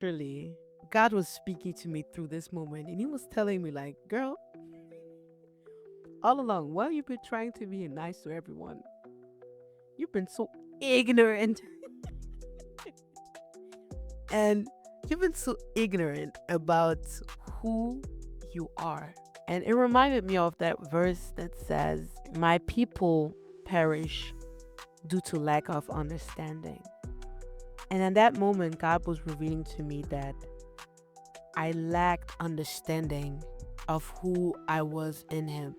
Truly, God was speaking to me through this moment, and He was telling me, like, girl, all along, while you've been trying to be nice to everyone, you've been so ignorant, and you've been so ignorant about who you are. And it reminded me of that verse that says, "My people perish due to lack of understanding." And in that moment, God was revealing to me that I lacked understanding of who I was in Him.